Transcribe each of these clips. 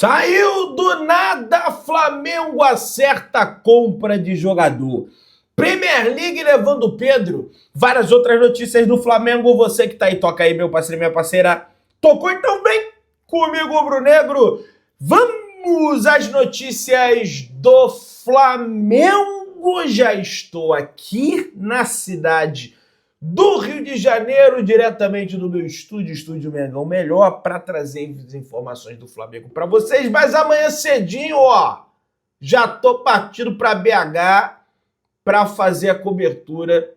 Saiu do nada, Flamengo acerta a compra de jogador. Premier League levando o Pedro. Várias outras notícias do Flamengo. Você que tá aí, toca aí, meu parceiro e minha parceira. Tocou então bem comigo, Brunegro. Vamos às notícias do Flamengo. Já estou aqui na cidade do Rio de Janeiro, diretamente do meu Estúdio Mengão Melhor, para trazer as informações do Flamengo para vocês. Mas amanhã cedinho, ó, já tô partindo para BH para fazer a cobertura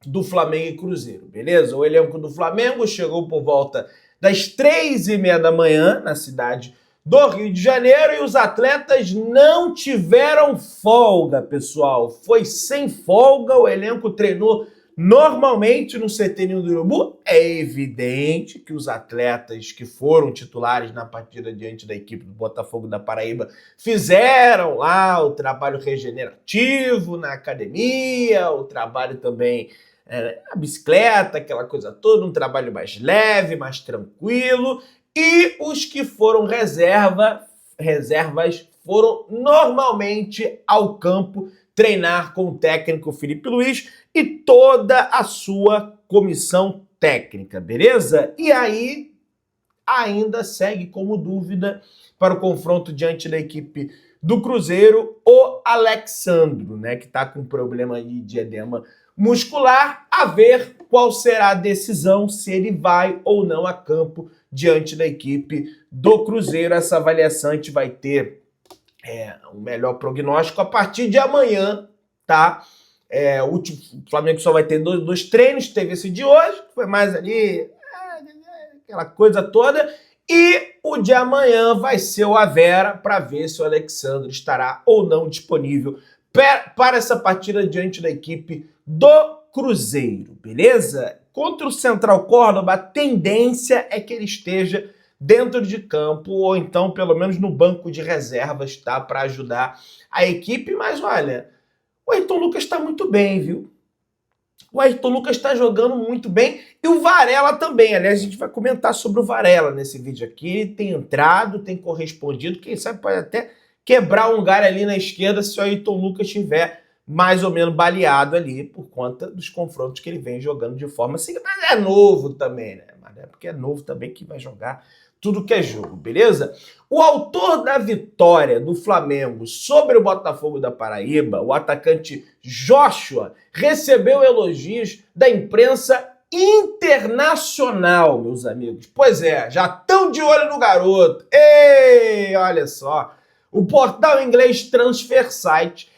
do Flamengo e Cruzeiro, beleza? O elenco do Flamengo chegou por volta das 3h30 da manhã na cidade do Rio de Janeiro e os atletas não tiveram folga, pessoal. Foi sem folga, o elenco treinou normalmente no CT Ninho do Urubu. É evidente que os atletas que foram titulares na partida diante da equipe do Botafogo da Paraíba fizeram lá o trabalho regenerativo na academia, o trabalho também na bicicleta, aquela coisa toda, um trabalho mais leve, mais tranquilo. E os que foram reservas foram normalmente ao campo treinar com o técnico Felipe Luiz e toda a sua comissão técnica, beleza? E aí ainda segue como dúvida para o confronto diante da equipe do Cruzeiro o Alexandro, né, que está com problema aí de edema muscular, a ver qual será a decisão, se ele vai ou não a campo diante da equipe do Cruzeiro. Essa avaliação a gente vai ter um melhor prognóstico a partir de amanhã, tá? O Flamengo só vai ter dois treinos, teve esse de hoje, que foi mais ali, aquela coisa toda, e o de amanhã vai ser o Avera, para ver se o Alexandre estará ou não disponível para essa partida diante da equipe do Cruzeiro, beleza? Contra o Central Córdoba, a tendência é que ele esteja dentro de campo ou então pelo menos no banco de reservas, tá? Para ajudar a equipe, mas olha, o Ayrton Lucas está muito bem, viu? O Ayrton Lucas está jogando muito bem e o Varela também. Aliás, a gente vai comentar sobre o Varela nesse vídeo aqui. Ele tem entrado, tem correspondido, quem sabe pode até quebrar um galho ali na esquerda se o Ayrton Lucas estiver mais ou menos baleado ali por conta dos confrontos que ele vem jogando de forma assim. Mas é novo também, né? Mas é porque é novo também que vai jogar tudo que é jogo, beleza? O autor da vitória do Flamengo sobre o Botafogo da Paraíba, o atacante Joshua, recebeu elogios da imprensa internacional, meus amigos. Pois é, já estão de olho no garoto. Ei, olha só. O portal inglês Transfer Site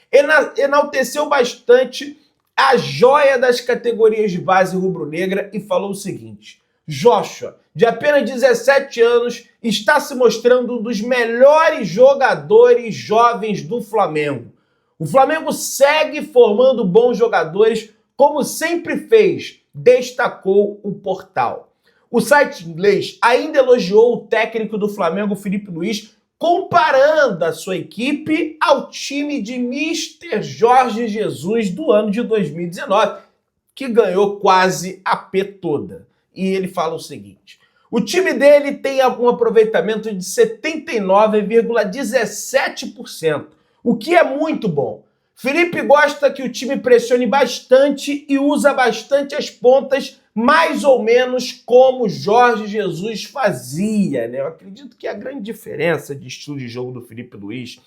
enalteceu bastante a joia das categorias de base rubro-negra e falou o seguinte: Joshua, de apenas 17 anos, está se mostrando um dos melhores jogadores jovens do Flamengo. O Flamengo segue formando bons jogadores, como sempre fez, destacou o portal. O site inglês ainda elogiou o técnico do Flamengo, Felipe Luiz, comparando a sua equipe ao time de Mr. Jorge Jesus do ano de 2019, que ganhou quase a P toda. E ele fala o seguinte: o time dele tem um aproveitamento de 79,17%, o que é muito bom. Felipe gosta que o time pressione bastante e usa bastante as pontas, mais ou menos como Jorge Jesus fazia, né? Eu acredito que a grande diferença de estilo de jogo do Felipe Luiz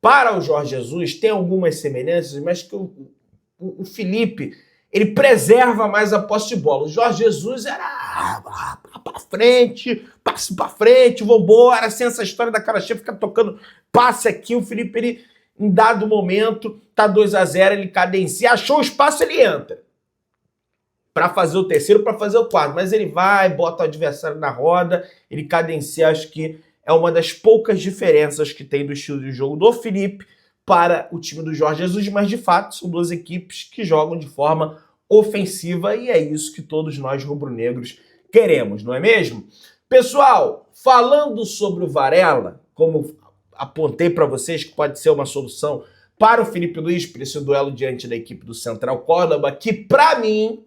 para o Jorge Jesus tem algumas semelhanças, mas que o Felipe, ele preserva mais a posse de bola. O Jorge Jesus era para frente, passe para frente, vambora, sem essa história da cara cheia, fica tocando passe aqui. O Felipe, ele, em dado momento, tá 2-0, ele cadencia, achou o espaço, ele entra para fazer o terceiro, para fazer o quarto, mas ele vai, bota o adversário na roda, ele cadencia. Acho que é uma das poucas diferenças que tem do estilo de jogo do Felipe para o time do Jorge Jesus, mas de fato são duas equipes que jogam de forma ofensiva e é isso que todos nós rubro-negros queremos, não é mesmo? Pessoal, falando sobre o Varela, como apontei para vocês que pode ser uma solução para o Felipe Luiz, para esse duelo diante da equipe do Central Córdoba, que para mim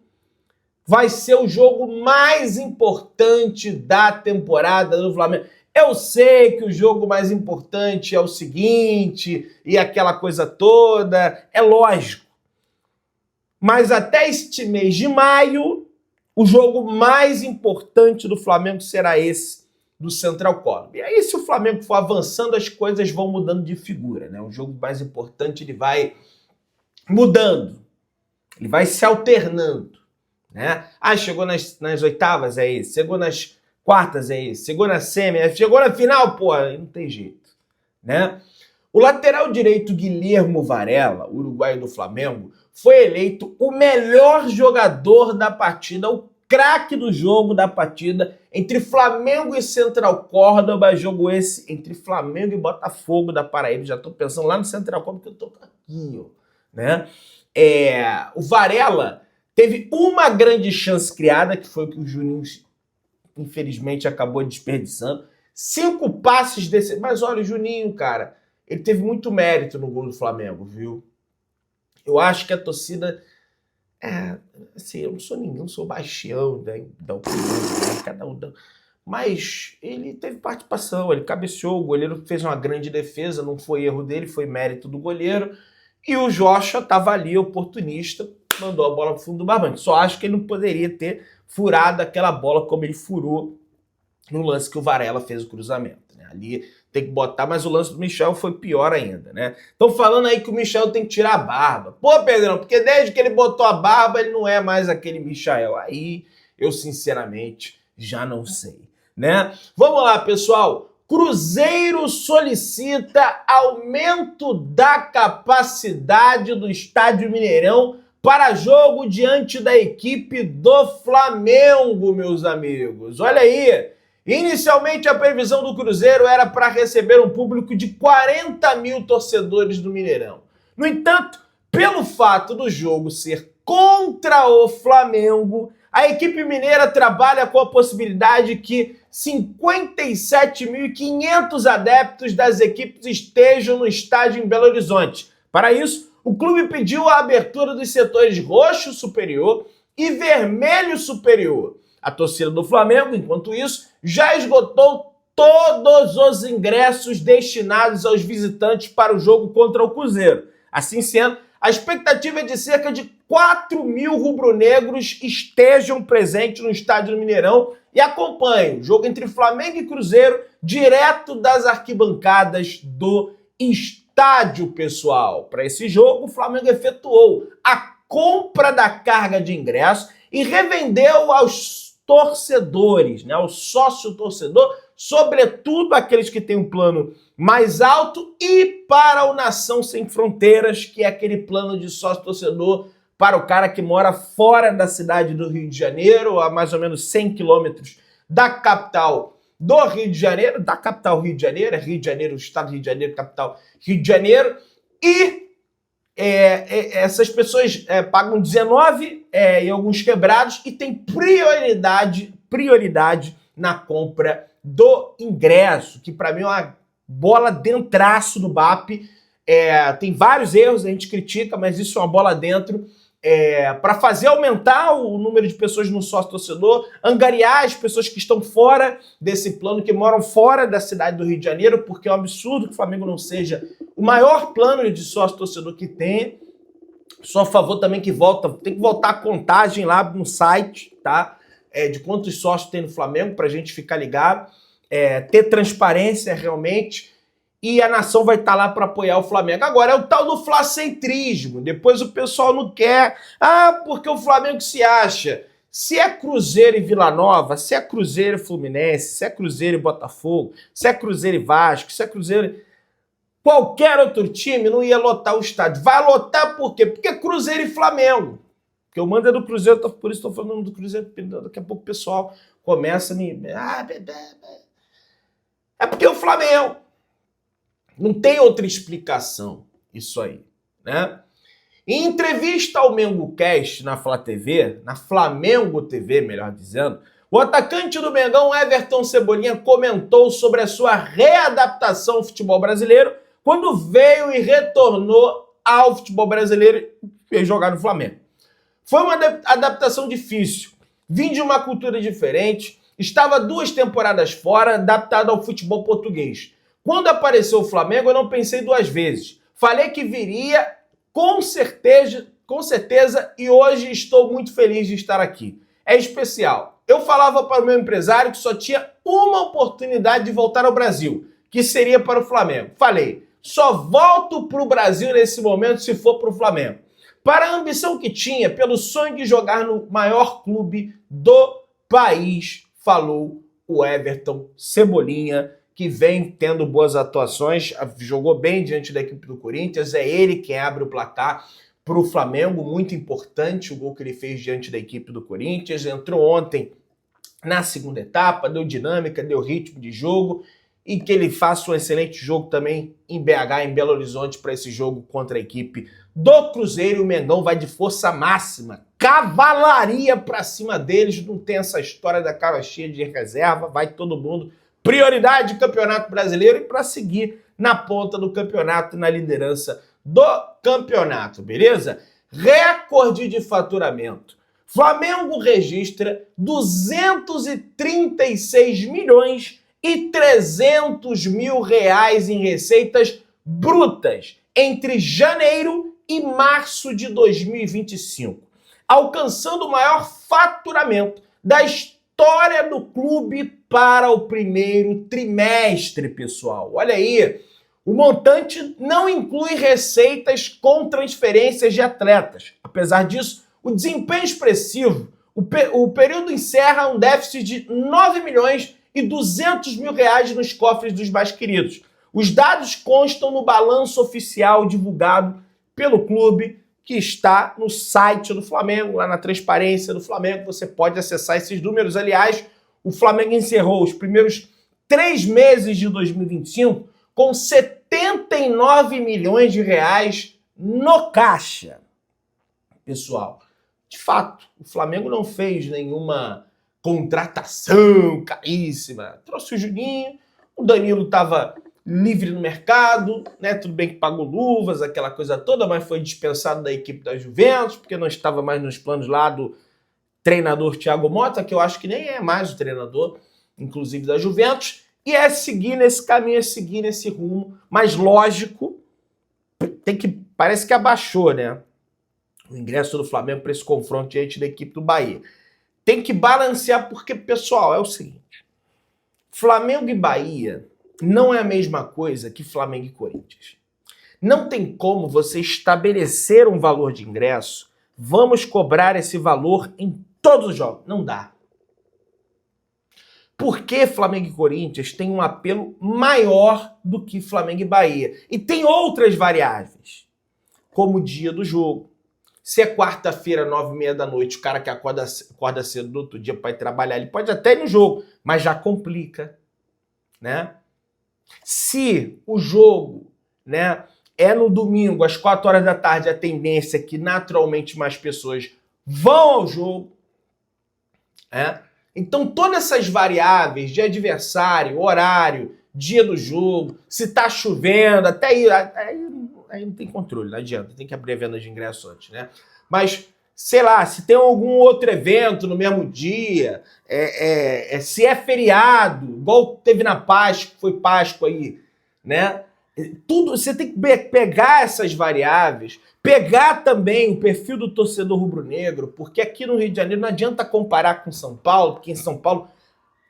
vai ser o jogo mais importante da temporada do Flamengo. Eu sei que o jogo mais importante é o seguinte e aquela coisa toda, é lógico. Mas até este mês de maio, o jogo mais importante do Flamengo será esse, do Central Córdoba. E aí, se o Flamengo for avançando, as coisas vão mudando de figura, né? O jogo mais importante, ele vai mudando, ele vai se alternando, né? Ah, chegou nas oitavas, é esse. Chegou nas quartas, é esse. Chegou na semi, chegou na final, pô, não tem jeito, né? O lateral direito Guilhermo Varela, uruguaio do Flamengo, foi eleito o melhor jogador da partida, o craque do jogo da partida entre Flamengo e Central Córdoba, jogo esse entre Flamengo e Botafogo da Paraíba. Já tô pensando lá no Central Córdoba que eu tô aqui, ó, né? O Varela teve uma grande chance criada, que foi o que o Juninho, infelizmente, acabou desperdiçando. 5 passes desse... Mas olha, o Juninho, cara, ele teve muito mérito no gol do Flamengo, viu? Eu acho que a torcida... assim, eu não sou ninguém, não sou baixão da opinião, né? Cada um dá... Mas ele teve participação, ele cabeceou, o goleiro fez uma grande defesa, não foi erro dele, foi mérito do goleiro. E o Jocha estava ali, oportunista, mandou a bola pro fundo do barbante. Só acho que ele não poderia ter furado aquela bola como ele furou no lance que o Varela fez o cruzamento, né? Ali tem que botar, mas o lance do Michel foi pior ainda, né? Estão falando aí que o Michel tem que tirar a barba. Pô, Pedrão, porque desde que ele botou a barba, ele não é mais aquele Michel. Aí eu, sinceramente, já não sei, né? Vamos lá, pessoal. Cruzeiro solicita aumento da capacidade do Estádio Mineirão para jogo diante da equipe do Flamengo, meus amigos. Olha aí. Inicialmente, a previsão do Cruzeiro era para receber um público de 40 mil torcedores do Mineirão. No entanto, pelo fato do jogo ser contra o Flamengo, a equipe mineira trabalha com a possibilidade que 57.500 adeptos das equipes estejam no estádio em Belo Horizonte. Para isso, o clube pediu a abertura dos setores roxo superior e vermelho superior. A torcida do Flamengo, enquanto isso, já esgotou todos os ingressos destinados aos visitantes para o jogo contra o Cruzeiro. Assim sendo, a expectativa é de cerca de 4 mil rubro-negros estejam presentes no estádio do Mineirão e acompanhem o jogo entre Flamengo e Cruzeiro direto das arquibancadas do estádio, pessoal. Para esse jogo, o Flamengo efetuou a compra da carga de ingressos e revendeu aos torcedores, né, ao sócio-torcedor, sobretudo aqueles que têm um plano mais alto, e para o Nação Sem Fronteiras, que é aquele plano de sócio-torcedor para o cara que mora fora da cidade do Rio de Janeiro, a mais ou menos 100 quilômetros da capital do Rio de Janeiro, da capital Rio de Janeiro, é Rio de Janeiro, o estado do Rio de Janeiro, capital Rio de Janeiro, e essas pessoas pagam 19 em alguns quebrados e tem prioridade na compra do ingresso, que para mim é uma bola dentraço do BAP. Tem vários erros, a gente critica, mas isso é uma bola dentro para fazer aumentar o número de pessoas no sócio-torcedor, angariar as pessoas que estão fora desse plano, que moram fora da cidade do Rio de Janeiro, porque é um absurdo que o Flamengo não seja o maior plano de sócio-torcedor que tem. Só a favor também que tem que voltar a contagem lá no site, tá? De quantos sócios tem no Flamengo, pra gente ficar ligado, ter transparência realmente, e a nação vai estar lá para apoiar o Flamengo. Agora, é o tal do flacentrismo. Depois o pessoal não quer. Porque o Flamengo se acha. Se é Cruzeiro e Vila Nova, se é Cruzeiro e Fluminense, se é Cruzeiro e Botafogo, se é Cruzeiro e Vasco, se é Cruzeiro... Qualquer outro time não ia lotar o estádio. Vai lotar por quê? Porque é Cruzeiro e Flamengo. Porque eu mando é do Cruzeiro, por isso estou falando do Cruzeiro. Daqui a pouco o pessoal começa a me... É porque é o Flamengo. Não tem outra explicação isso aí, né? Em entrevista ao MengoCast na Flá TV, na Flamengo TV, melhor dizendo, o atacante do Mengão, Everton Cebolinha, comentou sobre a sua readaptação ao futebol brasileiro quando veio e retornou ao futebol brasileiro e veio jogar no Flamengo. Foi uma adaptação difícil. Vim de uma cultura diferente, Estava 2 temporadas fora, adaptado ao futebol português. Quando apareceu o Flamengo, eu não pensei 2 vezes. Falei que viria com certeza, e hoje estou muito feliz de estar aqui. É especial. Eu falava para o meu empresário que só tinha uma oportunidade de voltar ao Brasil, que seria para o Flamengo. Falei, só volto para o Brasil nesse momento se for para o Flamengo. Para a ambição que tinha, pelo sonho de jogar no maior clube do país, falou o Everton Cebolinha, que vem tendo boas atuações, jogou bem diante da equipe do Corinthians, é ele quem abre o placar para o Flamengo, muito importante o gol que ele fez diante da equipe do Corinthians, entrou ontem na segunda etapa, deu dinâmica, deu ritmo de jogo, e que ele faça um excelente jogo também em BH, em Belo Horizonte, para esse jogo contra a equipe do Cruzeiro. O Mengão vai de força máxima, cavalaria para cima deles, não tem essa história da cara cheia de reserva, vai todo mundo. Prioridade de Campeonato Brasileiro e para seguir na ponta do campeonato, na liderança do campeonato, beleza? Recorde de faturamento. Flamengo registra 236 milhões e 300 mil reais em receitas brutas entre janeiro e março de 2025, alcançando o maior faturamento da história do clube para o primeiro trimestre, pessoal. Olha aí, o montante não inclui receitas com transferências de atletas. Apesar disso, o desempenho expressivo, o período encerra um déficit de 9 milhões e 200 mil reais nos cofres dos mais queridos. Os dados constam no balanço oficial divulgado pelo clube, que está no site do Flamengo, lá na transparência do Flamengo, você pode acessar esses números. Aliás, o Flamengo encerrou os primeiros 3 meses de 2025 com 79 milhões de reais no caixa. Pessoal, de fato, o Flamengo não fez nenhuma contratação caríssima. Trouxe o Juninho, o Danilo estava livre no mercado, né? Tudo bem que pagou luvas, aquela coisa toda, mas foi dispensado da equipe da Juventus, porque não estava mais nos planos lá do treinador Thiago Motta, que eu acho que nem é mais o treinador, inclusive da Juventus, e é seguir nesse caminho, é seguir nesse rumo, mas lógico, parece que abaixou, né? O ingresso do Flamengo para esse confronto diante da equipe do Bahia. Tem que balancear, porque, pessoal, é o seguinte, Flamengo e Bahia não é a mesma coisa que Flamengo e Corinthians. Não tem como você estabelecer um valor de ingresso, vamos cobrar esse valor em todos os jogos. Não dá. Porque Flamengo e Corinthians têm um apelo maior do que Flamengo e Bahia. E tem outras variáveis, como o dia do jogo. Se é quarta-feira, 9h30 da noite, o cara que acorda cedo do outro dia para ir trabalhar, ele pode até ir no jogo, mas já complica, né? Se o jogo, né, é no domingo, às 4 horas da tarde, a tendência é que naturalmente mais pessoas vão ao jogo, né? Então todas essas variáveis de adversário, horário, dia do jogo, se tá chovendo, até aí não tem controle, não adianta, tem que abrir a venda de ingresso antes, né? Mas, sei lá, se tem algum outro evento no mesmo dia, se é feriado, igual teve na Páscoa, foi Páscoa aí, né? Tudo, você tem que pegar essas variáveis, pegar também o perfil do torcedor rubro-negro, porque aqui no Rio de Janeiro não adianta comparar com São Paulo, porque em São Paulo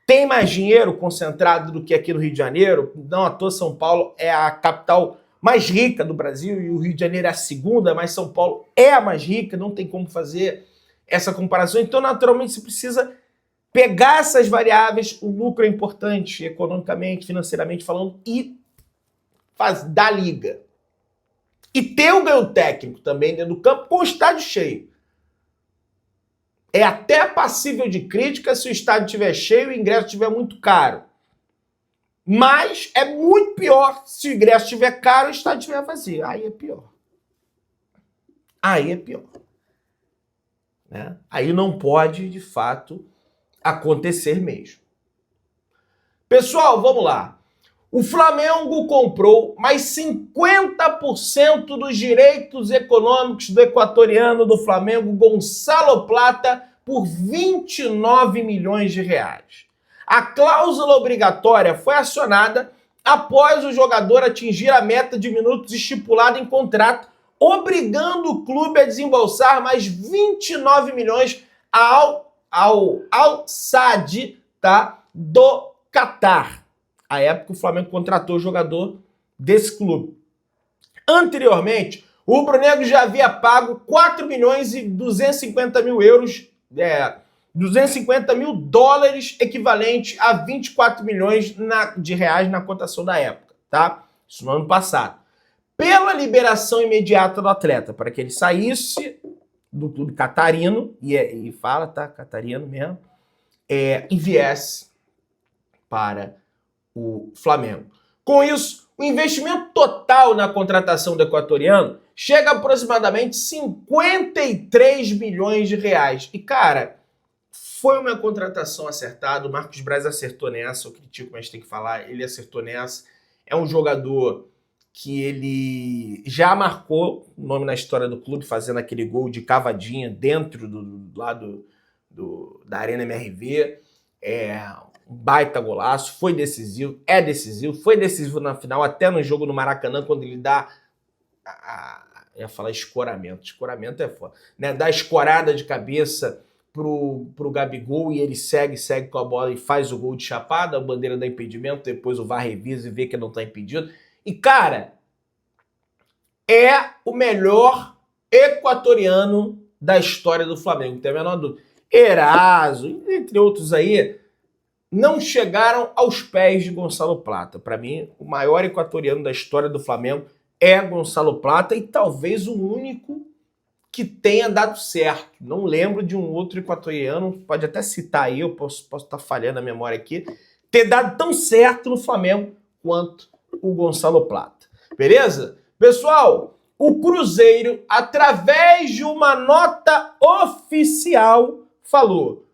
tem mais dinheiro concentrado do que aqui no Rio de Janeiro. Não à toa São Paulo é a capital mais rica do Brasil e o Rio de Janeiro é a segunda, mas São Paulo é a mais rica, não tem como fazer essa comparação. Então, naturalmente, você precisa pegar essas variáveis, o lucro é importante, economicamente, financeiramente falando, e dar liga. E ter o ganho técnico também dentro do campo com o estádio cheio. É até passível de crítica se o estádio estiver cheio e o ingresso estiver muito caro. Mas é muito pior se o ingresso estiver caro e o estádio estiver vazio. Aí é pior. Aí é pior. Né? Aí não pode, de fato, acontecer mesmo. Pessoal, vamos lá. O Flamengo comprou mais 50% dos direitos econômicos do equatoriano do Flamengo, Gonçalo Plata, por 29 milhões de reais. A cláusula obrigatória foi acionada após o jogador atingir a meta de minutos estipulada em contrato, obrigando o clube a desembolsar mais 29 milhões ao Al-Sadd, tá, do Catar. À época, o Flamengo contratou o jogador desse clube. Anteriormente, o rubro-negro já havia pago 4 milhões e 250 mil euros, 250 mil dólares, equivalente a 24 milhões de reais na cotação da época, tá? Isso no ano passado. Pela liberação imediata do atleta, para que ele saísse do clube catarino, e fala, tá? Catarino mesmo, e viesse para o Flamengo. Com isso, o investimento total na contratação do equatoriano chega a aproximadamente 53 milhões de reais. E, cara, foi uma contratação acertada. O Marcos Braz acertou nessa. Eu critico, mas tem que falar. Ele acertou nessa. É um jogador que ele já marcou o nome na história do clube, fazendo aquele gol de cavadinha dentro da Arena MRV. Um baita golaço, foi decisivo, foi decisivo na final, até no jogo no Maracanã, quando ele dá ia falar escoramento é foda, né? Dá escorada de cabeça pro Gabigol e ele segue com a bola e faz o gol de chapada, a bandeira dá impedimento, depois o VAR revisa e vê que não tá impedido. E, cara, é o melhor equatoriano da história do Flamengo, não tem a menor dúvida. Eraso, entre outros aí, não chegaram aos pés de Gonçalo Plata. Para mim, o maior equatoriano da história do Flamengo é Gonçalo Plata e talvez o único que tenha dado certo. Não lembro de um outro equatoriano, pode até citar aí, eu posso estar falhando a memória aqui, ter dado tão certo no Flamengo quanto o Gonçalo Plata. Beleza? Pessoal, o Cruzeiro, através de uma nota oficial, falou: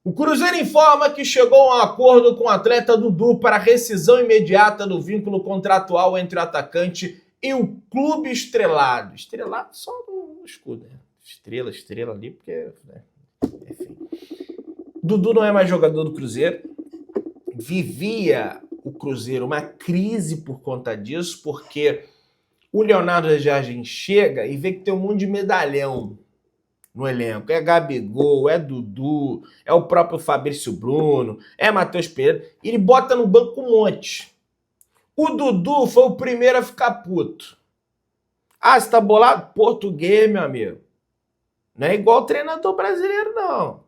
o Cruzeiro informa que chegou a um acordo com o atleta Dudu para rescisão imediata do vínculo contratual entre o atacante e o clube estrelado. Estrelado só no escudo, né? Estrela ali, porque... né? Enfim. Dudu não é mais jogador do Cruzeiro. Vivia o Cruzeiro uma crise por conta disso, porque o Leonardo Jardim chega e vê que tem um monte de medalhão no elenco. É Gabigol, é Dudu, é o próprio Fabrício Bruno, é Matheus Pereira. E ele bota no banco um monte. O Dudu foi o primeiro a ficar puto. Ah, você tá bolado? Português, meu amigo. Não é igual treinador brasileiro, não.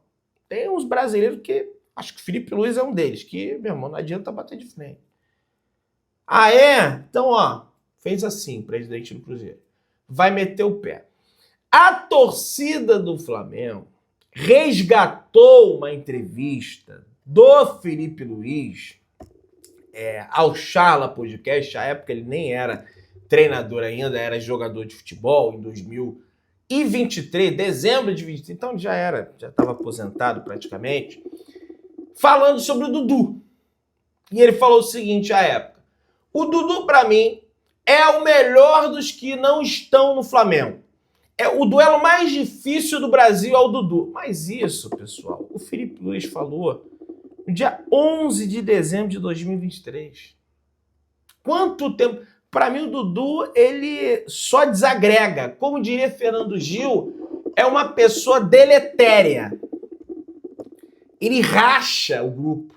Tem uns brasileiros que... acho que o Felipe Luiz é um deles, que, meu irmão, não adianta bater de frente. Ah, é? Então, ó, fez assim, presidente do Cruzeiro. Vai meter o pé. A torcida do Flamengo resgatou uma entrevista do Felipe Luiz ao Charla Podcast. À época ele nem era treinador ainda, era jogador de futebol em 2023, dezembro de 2023, então já estava aposentado praticamente, falando sobre o Dudu. E ele falou o seguinte à época: o Dudu, para mim, é o melhor dos que não estão no Flamengo. É o duelo mais difícil do Brasil é o Dudu. Mas isso, pessoal, o Felipe Luiz falou no dia 11 de dezembro de 2023. Quanto tempo? Para mim, o Dudu, ele só desagrega. Como diria Fernando Gil, é uma pessoa deletéria. Ele racha o grupo,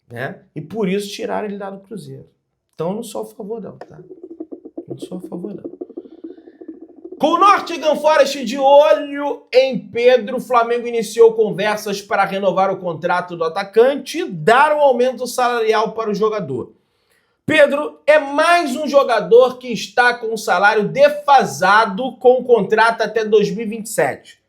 né? E por isso tiraram ele lá do Cruzeiro. Então, eu não sou a favor não, tá? Não sou a favor não. Com o Nottingham Forest de olho em Pedro, o Flamengo iniciou conversas para renovar o contrato do atacante e dar um aumento salarial para o jogador. Pedro é mais um jogador que está com um salário defasado com o contrato até 2027.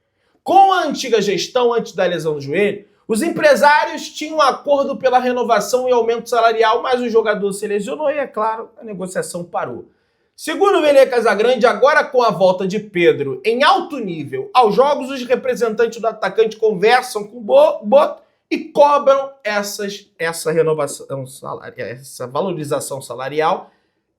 Com a antiga gestão, antes da lesão do joelho, os empresários tinham um acordo pela renovação e aumento salarial, mas o jogador se lesionou e, é claro, a negociação parou. Segundo o Vene Casagrande, agora com a volta de Pedro em alto nível aos jogos, os representantes do atacante conversam com o Boto e cobram essa renovação salarial, essa valorização salarial,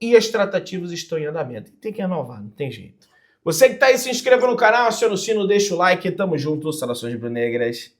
e as tratativas estão em andamento. Tem que renovar, não tem jeito. Você que está aí, se inscreva no canal, aciona o sino, deixa o like, tamo junto, saudações rubro-negras.